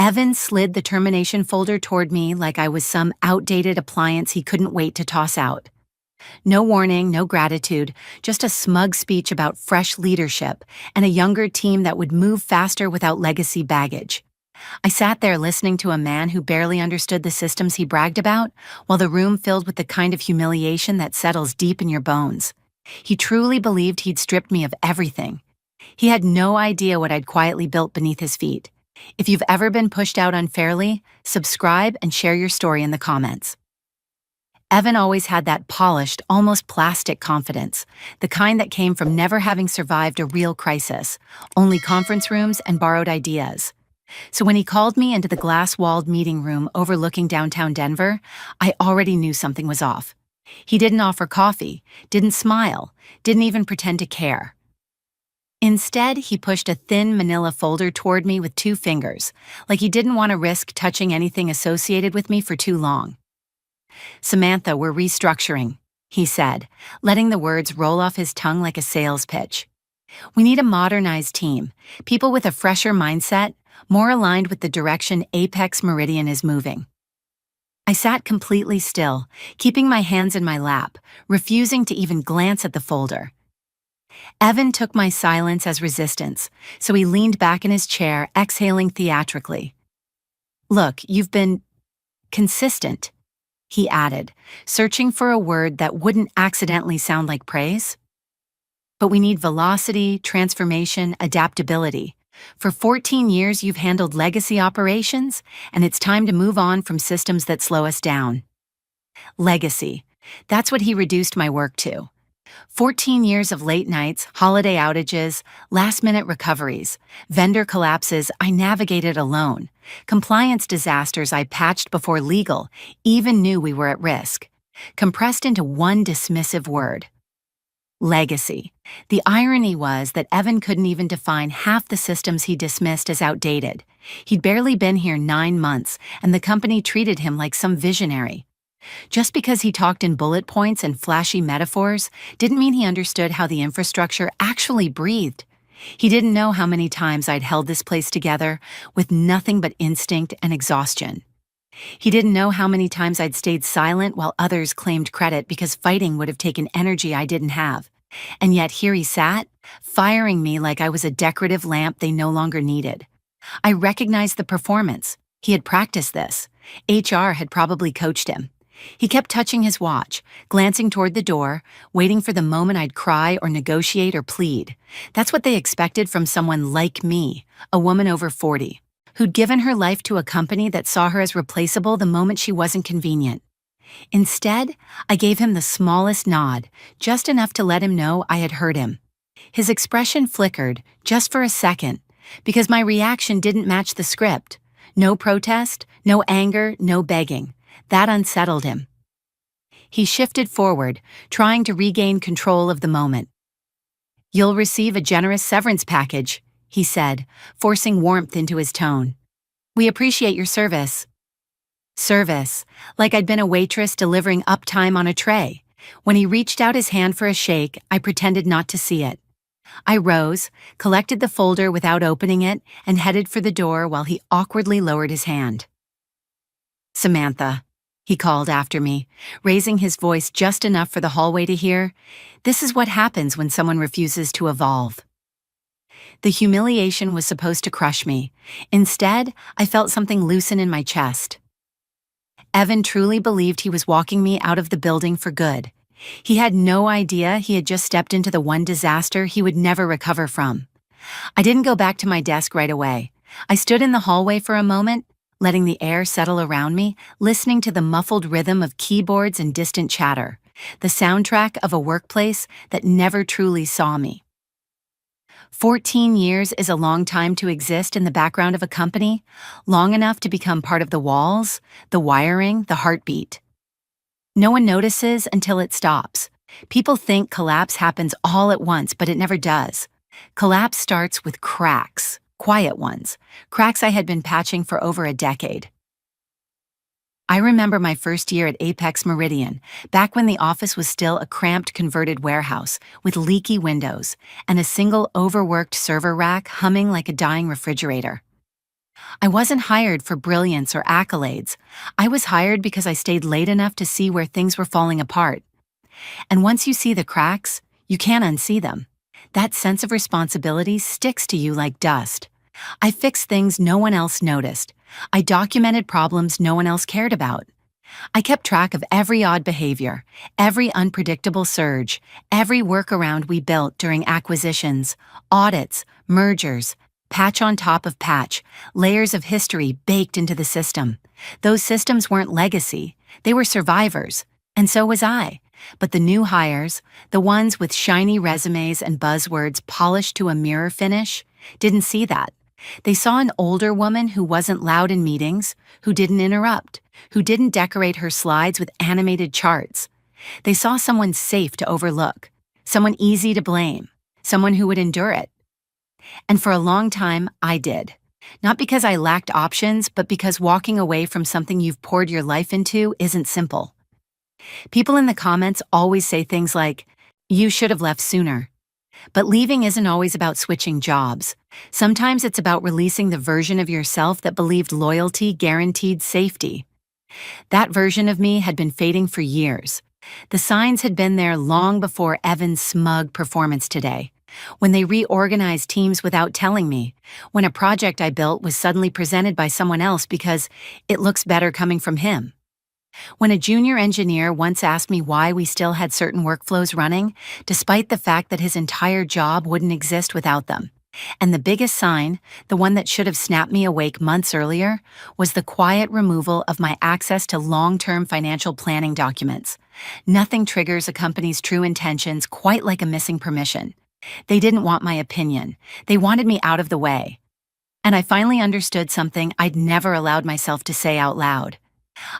Evan slid the termination folder toward me like I was some outdated appliance he couldn't wait to toss out. No warning, no gratitude, just a smug speech about fresh leadership and a younger team that would move faster without legacy baggage. I sat there listening to a man who barely understood the systems he bragged about, while the room filled with the kind of humiliation that settles deep in your bones. He truly believed he'd stripped me of everything. He had no idea what I'd quietly built beneath his feet. If you've ever been pushed out unfairly, subscribe and share your story in the comments. Evan always had that polished, almost plastic confidence, the kind that came from never having survived a real crisis, only conference rooms and borrowed ideas. So when he called me into the glass-walled meeting room overlooking downtown Denver, I already knew something was off. He didn't offer coffee, didn't smile, didn't even pretend to care. Instead, he pushed a thin manila folder toward me with 2 fingers, like he didn't want to risk touching anything associated with me for too long. "Samantha, we're restructuring," he said, letting the words roll off his tongue like a sales pitch. "We need a modernized team, people with a fresher mindset, more aligned with the direction Apex Meridian is moving." I sat completely still, keeping my hands in my lap, refusing to even glance at the folder. Evan took my silence as resistance, so he leaned back in his chair, exhaling theatrically. "Look, you've been consistent," he added, searching for a word that wouldn't accidentally sound like praise. "But we need velocity, transformation, adaptability. For 14 years you've handled legacy operations, and it's time to move on from systems that slow us down." Legacy. That's what he reduced my work to. 14 years of late nights, holiday outages, last-minute recoveries, vendor collapses I navigated alone, compliance disasters I patched before legal even knew we were at risk, compressed into one dismissive word. Legacy. The irony was that Evan couldn't even define half the systems he dismissed as outdated. He'd barely been here 9 months, and the company treated him like some visionary. Just because he talked in bullet points and flashy metaphors didn't mean he understood how the infrastructure actually breathed. He didn't know how many times I'd held this place together with nothing but instinct and exhaustion. He didn't know how many times I'd stayed silent while others claimed credit because fighting would have taken energy I didn't have. And yet here he sat, firing me like I was a decorative lamp they no longer needed. I recognized the performance. He had practiced this. HR had probably coached him. He kept touching his watch, glancing toward the door, waiting for the moment I'd cry or negotiate or plead. That's what they expected from someone like me, a woman over 40, who'd given her life to a company that saw her as replaceable the moment she wasn't convenient. Instead, I gave him the smallest nod, just enough to let him know I had heard him. His expression flickered, just for a second, because my reaction didn't match the script. No protest, no anger, no begging. That unsettled him. He shifted forward, trying to regain control of the moment. "You'll receive a generous severance package," he said, forcing warmth into his tone. "We appreciate your service." Service, like I'd been a waitress delivering uptime on a tray. When he reached out his hand for a shake, I pretended not to see it. I rose, collected the folder without opening it, and headed for the door while he awkwardly lowered his hand. "Samantha," he called after me, raising his voice just enough for the hallway to hear. "This is what happens when someone refuses to evolve." The humiliation was supposed to crush me. Instead, I felt something loosen in my chest. Evan truly believed he was walking me out of the building for good. He had no idea he had just stepped into the one disaster he would never recover from. I didn't go back to my desk right away. I stood in the hallway for a moment, letting the air settle around me, listening to the muffled rhythm of keyboards and distant chatter, the soundtrack of a workplace that never truly saw me. 14 years is a long time to exist in the background of a company, long enough to become part of the walls, the wiring, the heartbeat. No one notices until it stops. People think collapse happens all at once, but it never does. Collapse starts with cracks, quiet ones, cracks I had been patching for over a decade. I remember my first year at Apex Meridian, back when the office was still a cramped converted warehouse with leaky windows and a single overworked server rack humming like a dying refrigerator. I wasn't hired for brilliance or accolades. I was hired because I stayed late enough to see where things were falling apart. And once you see the cracks, you can't unsee them. That sense of responsibility sticks to you like dust. I fixed things no one else noticed. I documented problems no one else cared about. I kept track of every odd behavior, every unpredictable surge, every workaround we built during acquisitions, audits, mergers, patch on top of patch, layers of history baked into the system. Those systems weren't legacy, they were survivors, and so was I. But the new hires, the ones with shiny resumes and buzzwords polished to a mirror finish, didn't see that. They saw an older woman who wasn't loud in meetings, who didn't interrupt, who didn't decorate her slides with animated charts. They saw someone safe to overlook, someone easy to blame, someone who would endure it. And for a long time, I did. Not because I lacked options, but because walking away from something you've poured your life into isn't simple. People in the comments always say things like, "You should have left sooner." But leaving isn't always about switching jobs. Sometimes it's about releasing the version of yourself that believed loyalty guaranteed safety. That version of me had been fading for years. The signs had been there long before Evan's smug performance today. When they reorganized teams without telling me. When a project I built was suddenly presented by someone else because it looks better coming from him. When a junior engineer once asked me why we still had certain workflows running, despite the fact that his entire job wouldn't exist without them. And the biggest sign, the one that should have snapped me awake months earlier, was the quiet removal of my access to long-term financial planning documents. Nothing triggers a company's true intentions quite like a missing permission. They didn't want my opinion. They wanted me out of the way. And I finally understood something I'd never allowed myself to say out loud.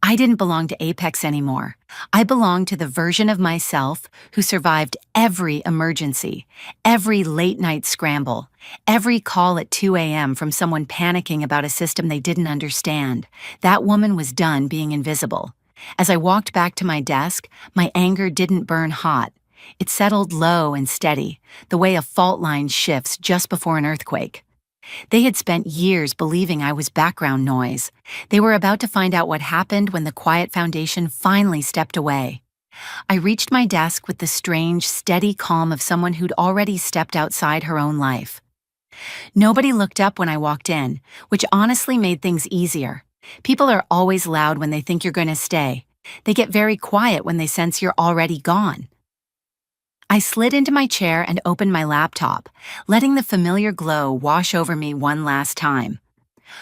I didn't belong to Apex anymore. I belonged to the version of myself who survived every emergency, every late-night scramble, every call at 2 a.m. from someone panicking about a system they didn't understand. That woman was done being invisible. As I walked back to my desk, my anger didn't burn hot. It settled low and steady, the way a fault line shifts just before an earthquake. They had spent years believing I was background noise. They were about to find out what happened when the quiet foundation finally stepped away. I reached my desk with the strange, steady calm of someone who'd already stepped outside her own life. Nobody looked up when I walked in, which honestly made things easier. People are always loud when they think you're going to stay. They get very quiet when they sense you're already gone. I slid into my chair and opened my laptop, letting the familiar glow wash over me one last time.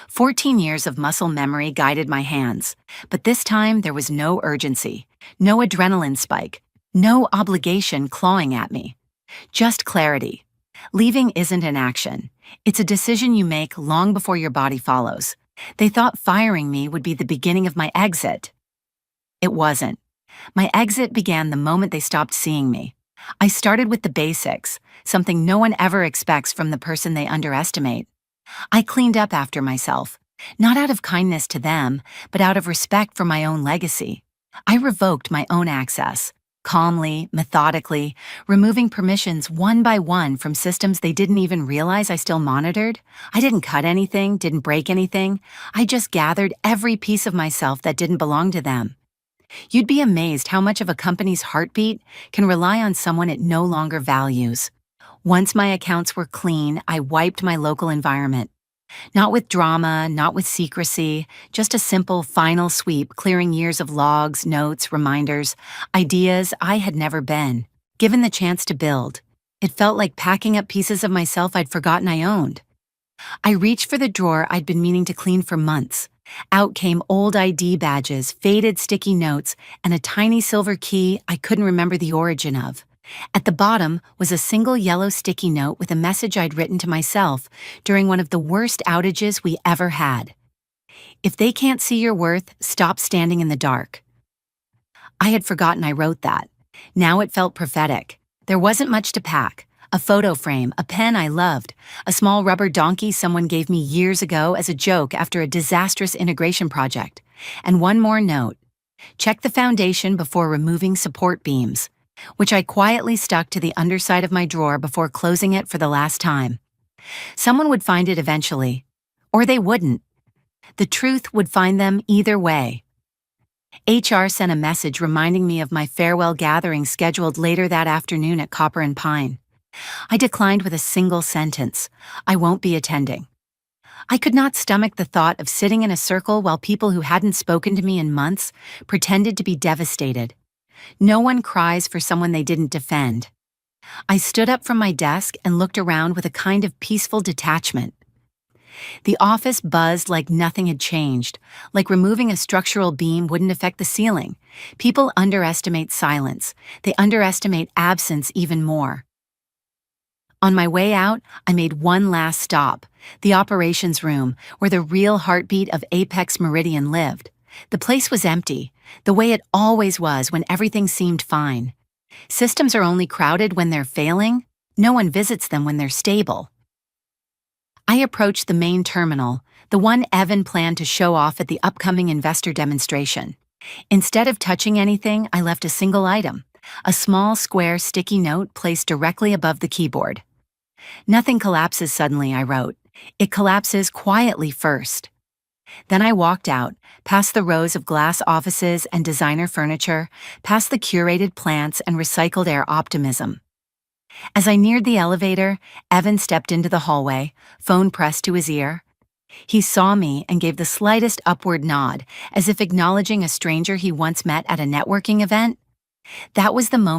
14 years of muscle memory guided my hands, but this time there was no urgency, no adrenaline spike, no obligation clawing at me. Just clarity. Leaving isn't an action. It's a decision you make long before your body follows. They thought firing me would be the beginning of my exit. It wasn't. My exit began the moment they stopped seeing me. I started with the basics, something no one ever expects from the person they underestimate. I cleaned up after myself, not out of kindness to them, but out of respect for my own legacy. I revoked my own access, calmly, methodically, removing permissions one by one from systems they didn't even realize I still monitored. I didn't cut anything, didn't break anything. I just gathered every piece of myself that didn't belong to them. You'd be amazed how much of a company's heartbeat can rely on someone it no longer values. Once my accounts were clean, I wiped my local environment. Not with drama, not with secrecy, just a simple final sweep clearing years of logs, notes, reminders, ideas I had never been given the chance to build. It felt like packing up pieces of myself I'd forgotten I owned. I reached for the drawer I'd been meaning to clean for months. Out came old ID badges, faded sticky notes, and a tiny silver key I couldn't remember the origin of. At the bottom was a single yellow sticky note with a message I'd written to myself during one of the worst outages we ever had. If they can't see your worth, stop standing in the dark. I had forgotten I wrote that. Now it felt prophetic. There wasn't much to pack. A photo frame, a pen I loved, a small rubber donkey someone gave me years ago as a joke after a disastrous integration project, and one more note. Check the foundation before removing support beams, which I quietly stuck to the underside of my drawer before closing it for the last time. Someone would find it eventually. Or they wouldn't. The truth would find them either way. HR sent a message reminding me of my farewell gathering scheduled later that afternoon at Copper and Pine. I declined with a single sentence: I won't be attending. I could not stomach the thought of sitting in a circle while people who hadn't spoken to me in months pretended to be devastated. No one cries for someone they didn't defend. I stood up from my desk and looked around with a kind of peaceful detachment. The office buzzed like nothing had changed, like removing a structural beam wouldn't affect the ceiling. People underestimate silence. They underestimate absence even more. On my way out, I made one last stop, the operations room, where the real heartbeat of Apex Meridian lived. The place was empty, the way it always was when everything seemed fine. Systems are only crowded when they're failing. No one visits them when they're stable. I approached the main terminal, the one Evan planned to show off at the upcoming investor demonstration. Instead of touching anything, I left a single item, a small square sticky note placed directly above the keyboard. Nothing collapses suddenly, I wrote. It collapses quietly first. Then I walked out, past the rows of glass offices and designer furniture, past the curated plants and recycled air optimism. As I neared the elevator, Evan stepped into the hallway, phone pressed to his ear. He saw me and gave the slightest upward nod, as if acknowledging a stranger he once met at a networking event. That was the moment